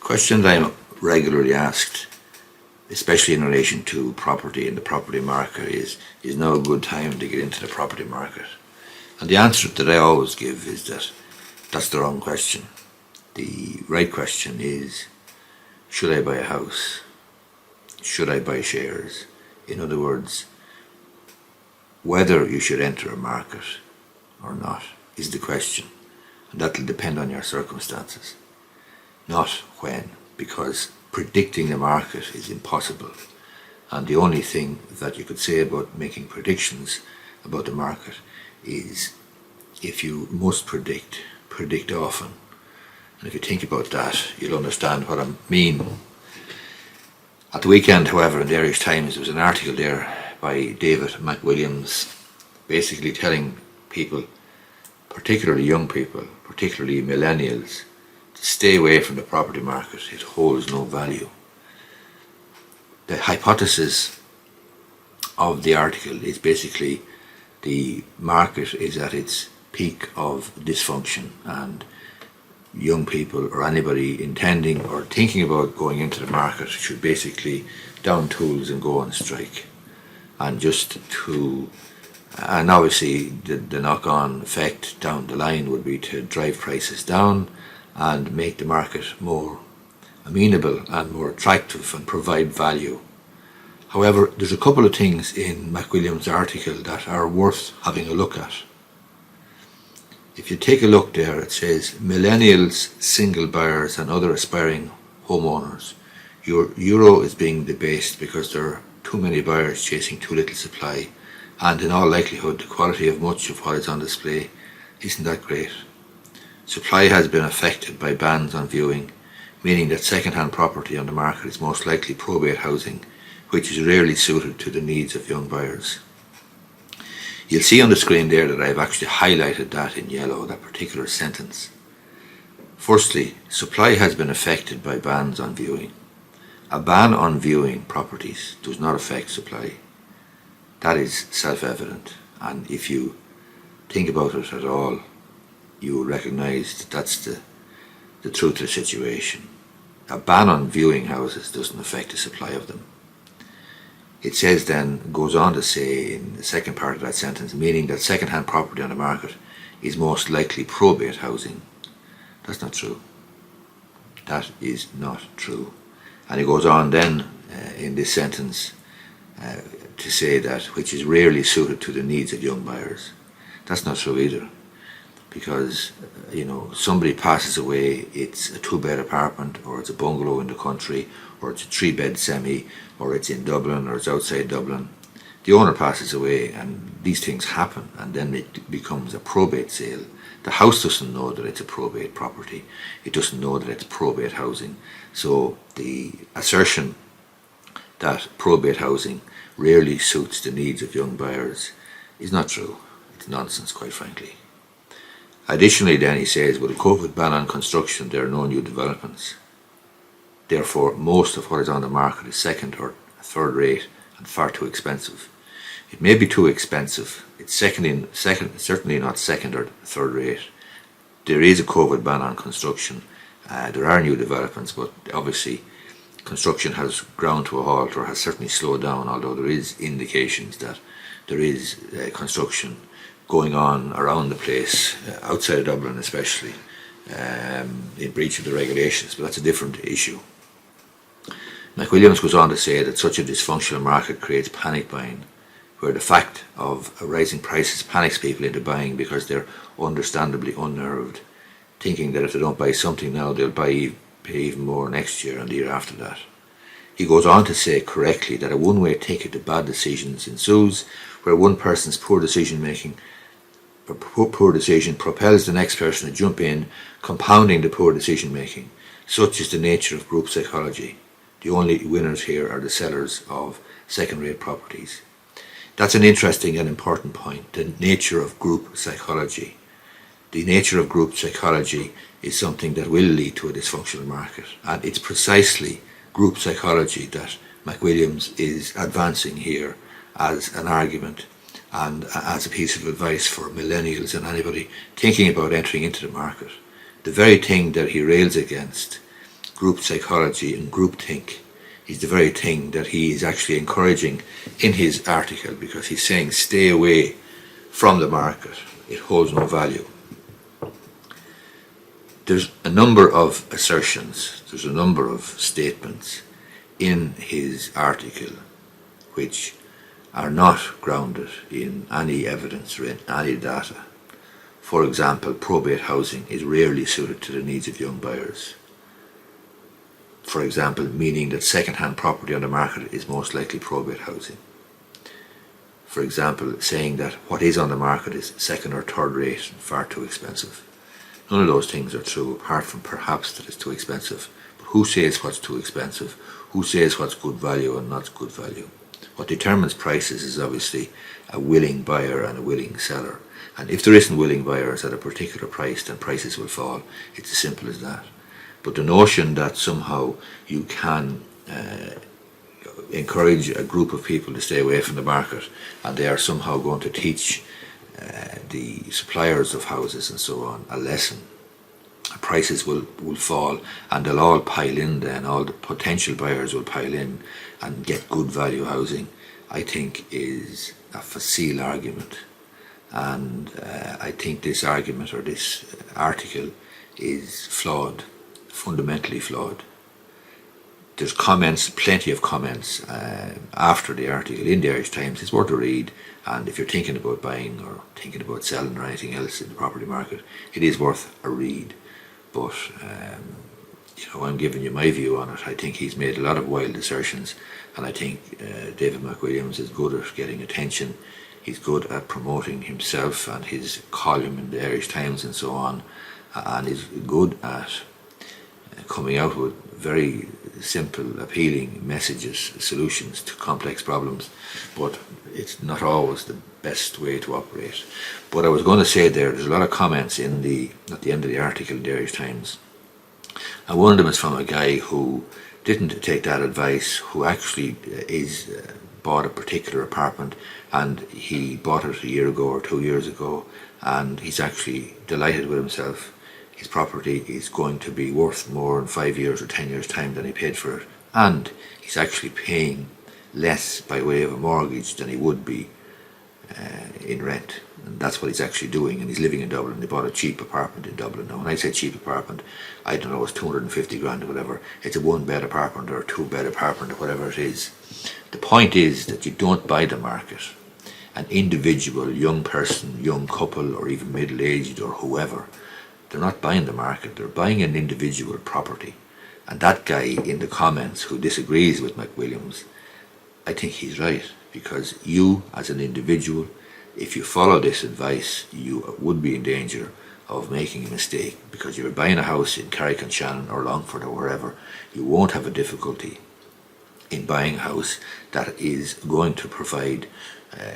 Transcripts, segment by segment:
Question that I'm regularly asked, especially in relation to property and the property market, is now a good time to get into the property market? And the answer that I always give is that that's the wrong question. The right question is, should I buy a house? Should I buy shares? In other words, whether you should enter a market or not is the question. And that will depend on your circumstances, not when, because predicting the market is impossible. And the only thing that you could say about making predictions about the market is, if you must predict often. And if you think about that, you'll understand what I mean. At the weekend, however, in the Irish Times, there was an article there by David McWilliams, basically telling people, particularly young people, particularly millennials, to stay away from the property market. It holds no value. The hypothesis of the article is basically the market is at its peak of dysfunction, and young people or anybody intending or thinking about going into the market should basically down tools and go on strike. And and obviously the knock-on effect down the line would be to drive prices down and make the market more amenable and more attractive and provide value. However, there's a couple of things in McWilliams' article that are worth having a look at. If you take a look there, it says, millennials, single buyers and other aspiring homeowners. Your euro is being debased because there are too many buyers chasing too little supply, and in all likelihood the quality of much of what is on display isn't that great. Supply has been affected by bans on viewing, meaning that second-hand property on the market is most likely probate housing, which is rarely suited to the needs of young buyers. You'll see on the screen there that I've actually highlighted that in yellow, that particular sentence. Firstly, supply has been affected by bans on viewing. A ban on viewing properties does not affect supply. That is self-evident, and if you think about it at all, you will recognise that that's the truth of the situation. A ban on viewing houses doesn't affect the supply of them. It says then, goes on to say in the second part of that sentence, meaning that second-hand property on the market is most likely probate housing. That's not true. That is not true. And it goes on then in this sentence to say that which is rarely suited to the needs of young buyers. That's not true either, because somebody passes away, it's a 2-bed apartment, or it's a bungalow in the country, or it's a 3-bed semi, or it's in Dublin, or it's outside Dublin. The owner passes away, and these things happen, and then it becomes a probate sale. The house doesn't know that it's a probate property. It doesn't know that it's probate housing. So the assertion that probate housing rarely suits the needs of young buyers is not true. It's nonsense, quite frankly. Additionally then, he says, with a COVID ban on construction, there are no new developments. Therefore, most of what is on the market is second or third rate and far too expensive. It may be too expensive. It's certainly not second or third rate. There is a COVID ban on construction. There are new developments, but obviously construction has ground to a halt, or has certainly slowed down, although there is indications that there is construction going on around the place, outside of Dublin especially, in breach of the regulations, but that's a different issue. McWilliams goes on to say that such a dysfunctional market creates panic buying, where the fact of rising prices panics people into buying because they're understandably unnerved, thinking that if they don't buy something now, they'll pay even more next year and the year after that. He goes on to say correctly that a one-way ticket to bad decisions ensues, where one person's poor decision propels the next person to jump in, compounding the poor decision making. Such is the nature of group psychology. The only winners here are the sellers of second-rate properties. That's an interesting and important point, the nature of group psychology. The nature of group psychology is something that will lead to a dysfunctional market, and it's precisely group psychology that McWilliams is advancing here as an argument and as a piece of advice for millennials and anybody thinking about entering into the market. The very thing that he rails against group psychology and groupthink is the very thing that he is actually encouraging in his article, because he's saying stay away from the market. It holds no value. There's a number of assertions, there's a number of statements in his article which are not grounded in any evidence or in any data. For example, probate housing is rarely suited to the needs of young buyers. For example, meaning that second-hand property on the market is most likely probate housing. For example, saying that what is on the market is second or third rate and far too expensive. None of those things are true, apart from perhaps that it's too expensive. But who says what's too expensive? Who says what's good value and not good value? What determines prices is obviously a willing buyer and a willing seller. And if there isn't willing buyers at a particular price, then prices will fall. It's as simple as that. But the notion that somehow you can encourage a group of people to stay away from the market, and they are somehow going to teach the suppliers of houses and so on a lesson, prices will fall, and they'll all pile in then, all the potential buyers will pile in and get good value housing, I think is a facile argument. And I think this argument or this article is flawed, fundamentally flawed. There's comments, plenty of comments after the article in the Irish Times. It's worth a read, and if you're thinking about buying or thinking about selling or anything else in the property market, it is worth a read. But I'm giving you my view on it. I think he's made a lot of wild assertions, and I think David McWilliams is good at getting attention. He's good at promoting himself and his column in the Irish Times and so on, and is good at coming out with very simple, appealing messages, solutions to complex problems, but it's not always the best way to operate. But I was going to say there's a lot of comments at the end of the article in the Irish Times, and one of them is from a guy who didn't take that advice, who actually bought a particular apartment, and he bought it a year ago or 2 years ago, and he's actually delighted with himself. His property is going to be worth more in 5 years or 10 years time than he paid for it, and he's actually paying less by way of a mortgage than he would be in rent, and that's what he's actually doing. And he's living in Dublin. He bought a cheap apartment in Dublin. Now when I say cheap apartment, I don't know, it's 250 grand or whatever. It's a 1-bed apartment or a 2-bed apartment or whatever it is. The point is that you don't buy the market. An individual, young person, young couple, or even middle-aged or whoever, they're not buying the market, they're buying an individual property. And that guy in the comments who disagrees with McWilliams, I think he's right, because you as an individual, if you follow this advice, you would be in danger of making a mistake, because you're buying a house in Carrick-on-Shannon or Longford or wherever. You won't have a difficulty in buying a house that is going to provide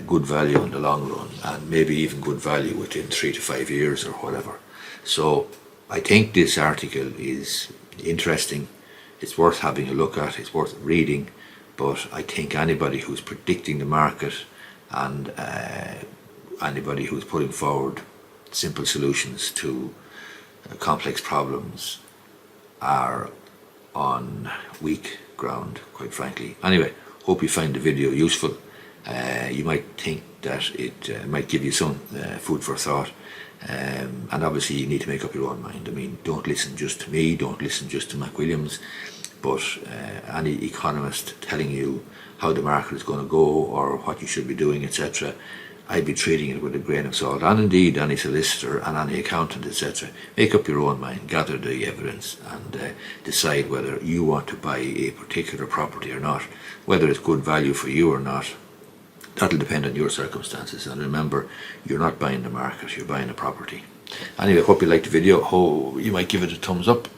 good value in the long run, and maybe even good value within 3 to 5 years or whatever. So I think this article is interesting. It's worth having a look at, it's worth reading, but I think anybody who's predicting the market and anybody who's putting forward simple solutions to complex problems are on weak ground, quite frankly. Anyway, hope you find the video useful. You might think that it might give you some food for thought, and obviously you need to make up your own mind. I mean, don't listen just to me, don't listen just to McWilliams, but any economist telling you how the market is going to go or what you should be doing, etc., I'd be treating it with a grain of salt. And indeed any solicitor and any accountant, etc. Make up your own mind, gather the evidence, and decide whether you want to buy a particular property or not, whether it's good value for you or not. That'll depend on your circumstances, and remember, you're not buying the market, you're buying a property. Anyway, hope you liked the video. You might give it a thumbs up.